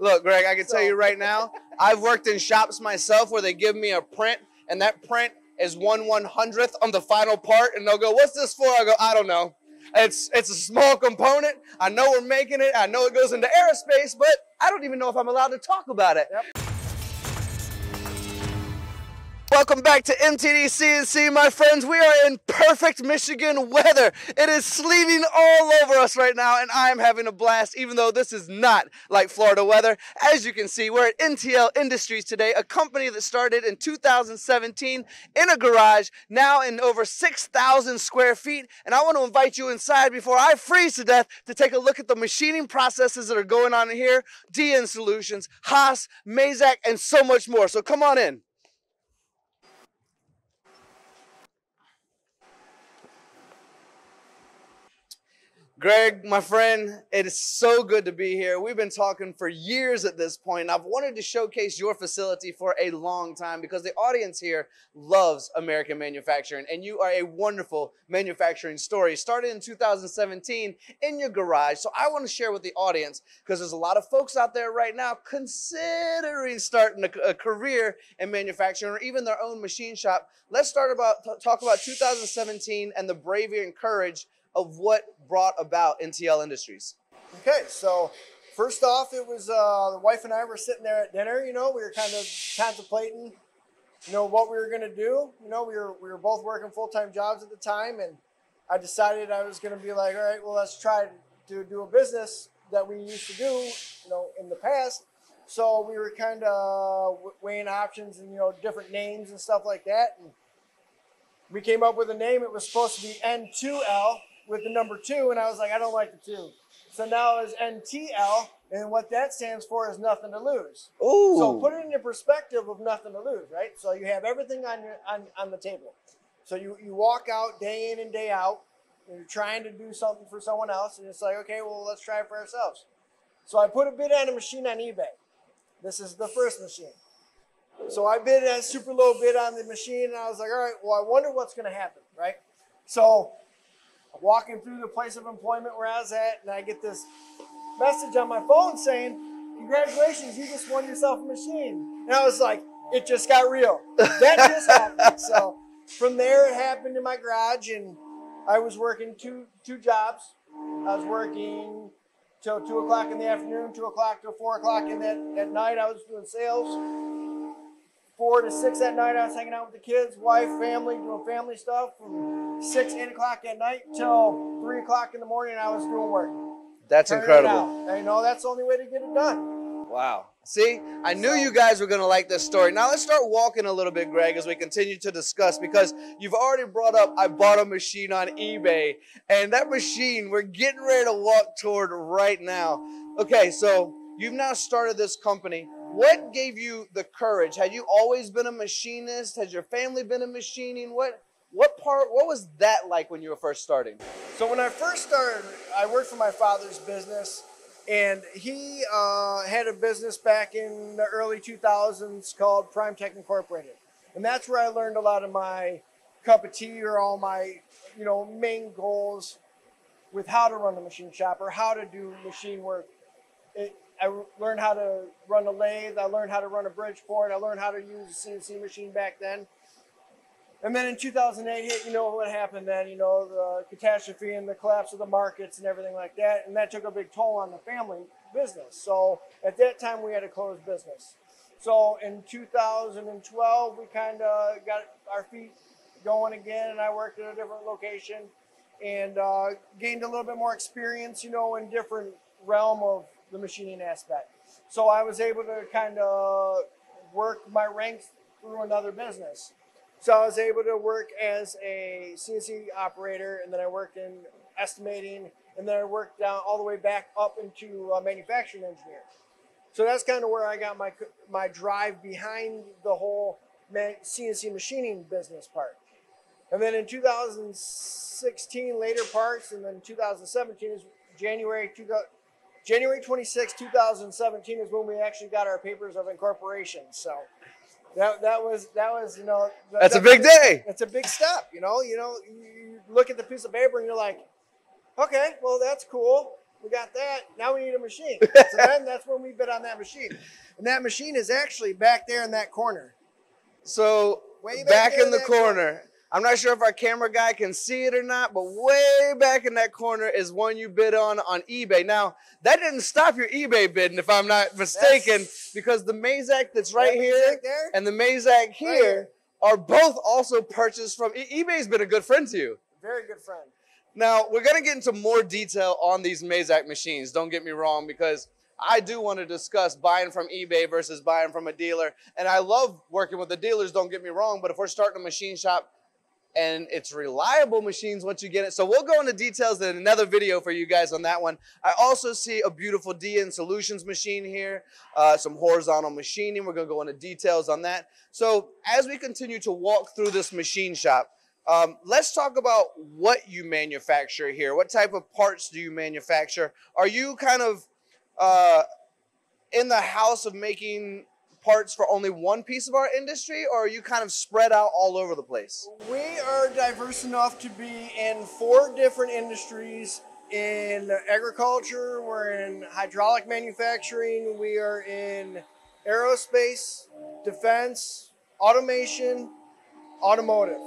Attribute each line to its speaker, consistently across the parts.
Speaker 1: Look, Greg, I can tell you right now, I've worked in shops myself where they give me a print, and that print is 1/100th on the final part, and they'll go, "What's this for?" I go, "I don't know. It's a small component. I know we're making it. I know it goes into aerospace, but I don't even know if I'm allowed to talk about it."
Speaker 2: Yep.
Speaker 1: Welcome back to MTDCNC, my friends. We are in perfect Michigan weather. It is sleeting all over us right now, and I'm having a blast, even though this is not like Florida weather. As you can see, we're at NTL Industries today, a company that started in 2017 in a garage, now in over 6,000 square feet. And I want to invite you inside before I freeze to death to take a look at the machining processes that are going on in here, DN Solutions, Haas, Mazak, and so much more. So come on in. Greg, my friend, it is so good to be here. We've been talking for years at this point, and I've wanted to showcase your facility for a long time because the audience here loves American manufacturing, and you are a wonderful manufacturing story. Started in 2017 in your garage, so I want to share with the audience because there's a lot of folks out there right now considering starting a career in manufacturing or even their own machine shop. Let's talk about 2017 and the bravery and courage of what brought about NTL Industries.
Speaker 2: Okay, so first off, it was the wife and I were sitting there at dinner. You know, we were kind of contemplating, what we were going to do. You know, we were both working full-time jobs at the time, and I decided I was going to be like, all right, well, let's try to do a business that we used to do, in the past. So we were kind of weighing options and different names and stuff like that, and we came up with a name. It was supposed to be N2L. With the number 2, and I was like, I don't like the 2. So now it's NTL, and what that stands for is nothing to lose.
Speaker 1: Ooh.
Speaker 2: So put it in the perspective of nothing to lose, right? So you have everything on the table. So you walk out day in and day out, and you're trying to do something for someone else, and it's like, okay, well, let's try it for ourselves. So I put a bid on a machine on eBay. This is the first machine. So I bid a super low bid on the machine, and I was like, all right, well, I wonder what's going to happen, right? So walking through the place of employment where I was at, and I get this message on my phone saying, congratulations, you just won yourself a machine. And I was like, it just got real. That just happened. So from there, it happened in my garage, and I was working two jobs. I was working till 2 o'clock in the afternoon, 2 o'clock till 4 o'clock at night. I was doing sales. 4 to 6 at night, I was hanging out with the kids, wife, family, doing family stuff. From 6, 8 o'clock at night till 3 o'clock in the morning, I was doing work.
Speaker 1: That's incredible.
Speaker 2: And, that's the only way to get it done.
Speaker 1: Wow. See, I knew you guys were going to like this story. Now let's start walking a little bit, Greg, as we continue to discuss, because you've already brought up, I bought a machine on eBay, and that machine we're getting ready to walk toward right now. Okay, so you've now started this company. What gave you the courage? Had you always been a machinist? Has your family been in machining? What was that like when you were first starting?
Speaker 2: So when I first started, I worked for my father's business, and he had a business back in the early 2000s called Prime Tech Incorporated. And that's where I learned a lot of my cup of tea or all my, main goals with how to run a machine shop or how to do machine work. I learned how to run a lathe. I learned how to run a Bridgeport. I learned how to use a CNC machine back then. And then in 2008 hit, what happened then, the catastrophe and the collapse of the markets and everything like that. And that took a big toll on the family business. So at that time, we had a closed business. So in 2012, we kind of got our feet going again, and I worked at a different location and gained a little bit more experience, in different realm of the machining aspect. So I was able to kind of work my ranks through another business. So I was able to work as a CNC operator, and then I worked in estimating, and then I worked down all the way back up into a manufacturing engineer. So that's kind of where I got my drive behind the whole CNC machining business part. And then in 2016, later parts, and then 2017 is January 26, 2017 is when we actually got our papers of incorporation. So that was
Speaker 1: that's a big day.
Speaker 2: It's a big step, you look at the piece of paper and you're like, okay, well, that's cool. we got that. Now we need a machine. So then that's when we bid on that machine. And that machine is actually back there in that corner.
Speaker 1: So
Speaker 2: Way
Speaker 1: back
Speaker 2: there
Speaker 1: in the corner. I'm not sure if our camera guy can see it or not, but way back in that corner is one you bid on eBay. Now, that didn't stop your eBay bidding, if I'm not mistaken, because the Mazak that's right here and the Mazak here are both also purchased from eBay's been a good friend to you.
Speaker 2: Very good friend.
Speaker 1: Now, we're going to get into more detail on these Mazak machines. Don't get me wrong, because I do want to discuss buying from eBay versus buying from a dealer. And I love working with the dealers, don't get me wrong, but if we're starting a machine shop, and it's reliable machines once you get it. So we'll go into details in another video for you guys on that one. I also see a beautiful DN Solutions machine here, some horizontal machining. We're going to go into details on that. So as we continue to walk through this machine shop, let's talk about what you manufacture here. What type of parts do you manufacture? Are you kind of in the house of making parts for only one piece of our industry, or are you kind of spread out all over the place?
Speaker 2: We are diverse enough to be in 4 different industries. In agriculture, we're in hydraulic manufacturing, we are in aerospace, defense, automation, automotive.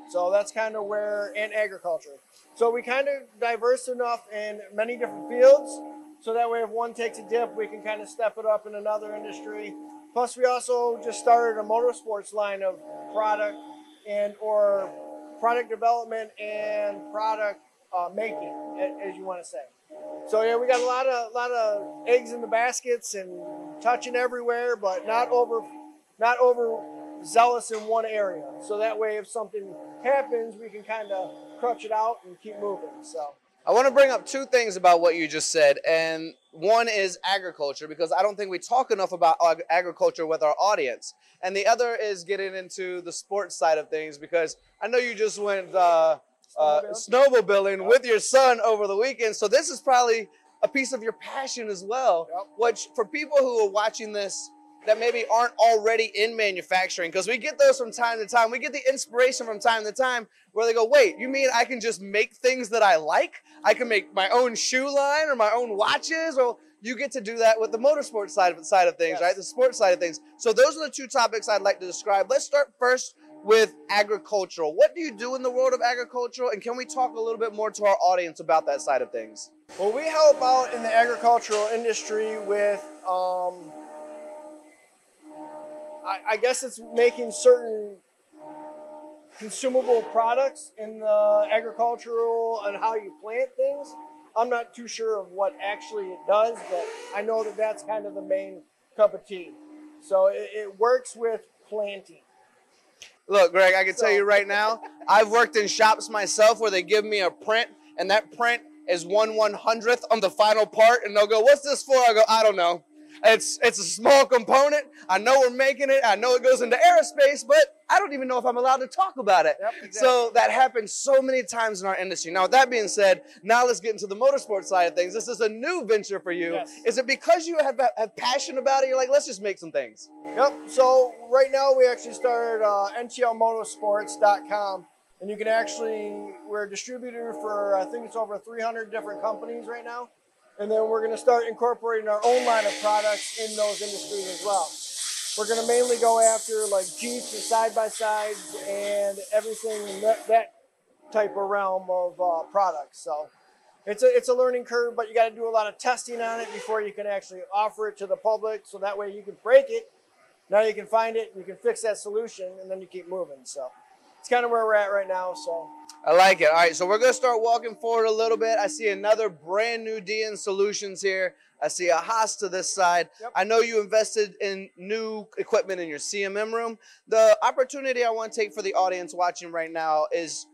Speaker 2: So that's kind of where, and agriculture. So we kind of diverse enough in many different fields, so that way if one takes a dip, we can kind of step it up in another industry. Plus, we also just started a motorsports line of product or product development and product making, as you want to say. So yeah, we got a lot of eggs in the baskets and touching everywhere, but not over zealous in one area. So that way, if something happens, we can kind of crutch it out and keep moving. So
Speaker 1: I want to bring up 2 things about what you just said, and one is agriculture, because I don't think we talk enough about agriculture with our audience. And the other is getting into the sports side of things, because I know you just went snowmobiling with your son over the weekend, so this is probably a piece of your passion as well, which for people who are watching this that maybe aren't already in manufacturing, because we get those from time to time. We get the inspiration from time to time where they go, wait, you mean I can just make things that I like? I can make my own shoe line or my own watches? Or you get to do that with the motorsport side of things, right? The sports side of things. So those are the 2 topics I'd like to describe. Let's start first with agricultural. What do you do in the world of agricultural? And can we talk a little bit more to our audience about that side of things?
Speaker 2: Well, we help out in the agricultural industry with I guess it's making certain consumable products in the agricultural and how you plant things. I'm not too sure of what actually it does, but I know that that's kind of the main cup of tea. So it works with planting.
Speaker 1: Look, Greg, I can tell you right now, I've worked in shops myself where they give me a print, and that print is 1/100th on the final part, and they'll go, what's this for? I go, I don't know. It's a small component. I know we're making it. I know it goes into aerospace, but I don't even know if I'm allowed to talk about it.
Speaker 2: Yep, exactly.
Speaker 1: So that happens so many times in our industry. Now, with that being said, now let's get into the motorsport side of things. This is a new venture for you.
Speaker 2: Yes.
Speaker 1: Is it because you have passion about it? You're like, let's just make some things.
Speaker 2: Yep. So right now we actually started NTLmotorsports.com, and you can we're a distributor for, I think it's over 300 different companies right now. And then we're going to start incorporating our own line of products in those industries as well. We're going to mainly go after like Jeeps and side-by-sides and everything in that type of realm of products. So it's a learning curve, but you got to do a lot of testing on it before you can actually offer it to the public. So that way you can break it. Now you can find it, you can fix that solution, and then you keep moving. So it's kind of where we're at right now. So
Speaker 1: I like it. All right, so we're going to start walking forward a little bit. I see another brand new DN Solutions here. I see a Haas to this side.
Speaker 2: Yep.
Speaker 1: I know you invested in new equipment in your CMM room. The opportunity I want to take for the audience watching right now is,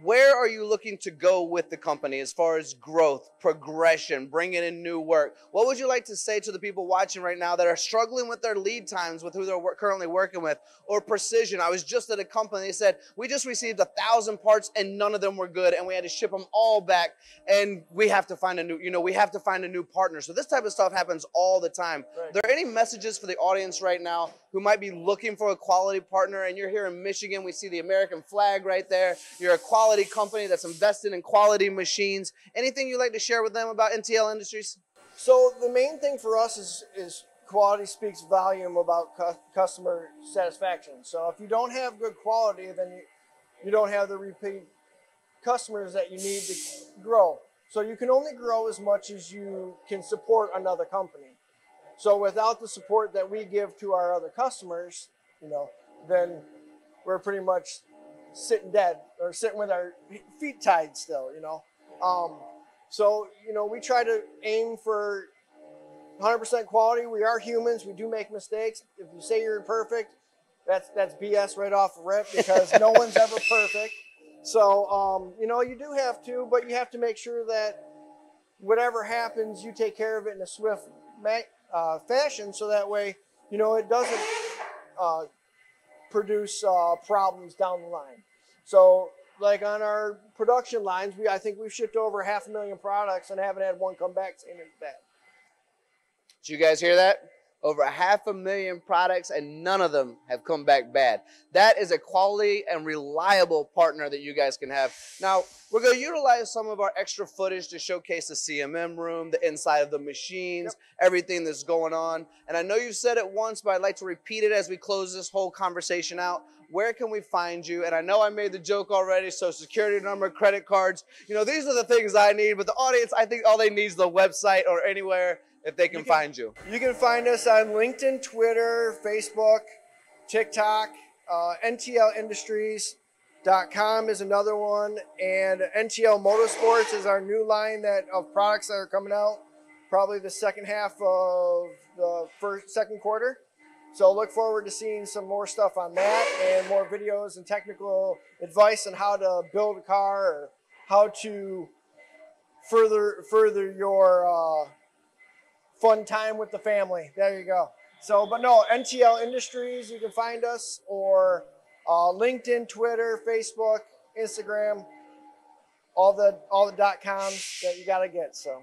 Speaker 1: where are you looking to go with the company as far as growth, progression, bringing in new work? What would you like to say to the people watching right now that are struggling with their lead times with who they're currently working with, or precision? I was just at a company, they said, we just received 1,000 parts and none of them were good, and we had to ship them all back, and we have to find a new, we have to find a new partner. So this type of stuff happens all the time.
Speaker 2: Right.
Speaker 1: Are there any messages for the audience right now who might be looking for a quality partner? And you're here in Michigan, we see the American flag right there. You're a quality quality company that's invested in quality machines. Anything you'd like to share with them about NTL Industries?
Speaker 2: So the main thing for us is quality speaks volume about customer satisfaction. So if you don't have good quality, then you don't have the repeat customers that you need to grow. So you can only grow as much as you can support another company. So without the support that we give to our other customers, then we're pretty much sitting dead or sitting with our feet tied still, So, we try to aim for 100% quality. We are humans. We do make mistakes. If you say you're perfect, that's BS right off the rip, because no one's ever perfect. So, you do have to, but you have to make sure that whatever happens, you take care of it in a swift fashion, so that way, it doesn't produce problems down the line. So, like on our production lines, I think we've shipped over 500,000 products and haven't had one come back saying it's bad.
Speaker 1: Did you guys hear that? Over 500,000 products, and none of them have come back bad. That is a quality and reliable partner that you guys can have. Now, we're going to utilize some of our extra footage to showcase the CMM room, the inside of the machines, everything that's going on. And I know you've said it once, but I'd like to repeat it as we close this whole conversation out. Where can we find you? And I know I made the joke already, so security number, credit cards. These are the things I need, but the audience, I think all they need is the website or anywhere if they can find you.
Speaker 2: You can find us on LinkedIn, Twitter, Facebook, TikTok. NTLindustries.com is another one. And NTL Motorsports is our new line of products that are coming out probably the second half of the second quarter. So look forward to seeing some more stuff on that and more videos and technical advice on how to build a car or how to further your fun time with the family. There you go. So, but no, NTL Industries, you can find us, or LinkedIn, Twitter, Facebook, Instagram, all the .coms that you got to get. So.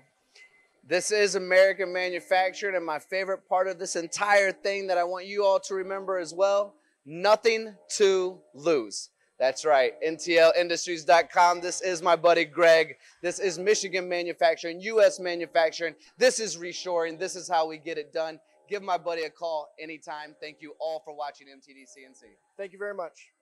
Speaker 1: This is American manufactured, and my favorite part of this entire thing that I want you all to remember as well, nothing to lose. That's right, NTLindustries.com. This is my buddy Greg. This is Michigan manufacturing, U.S. manufacturing. This is reshoring. This is how we get it done. Give my buddy a call anytime. Thank you all for watching MTDCNC.
Speaker 2: Thank you very much.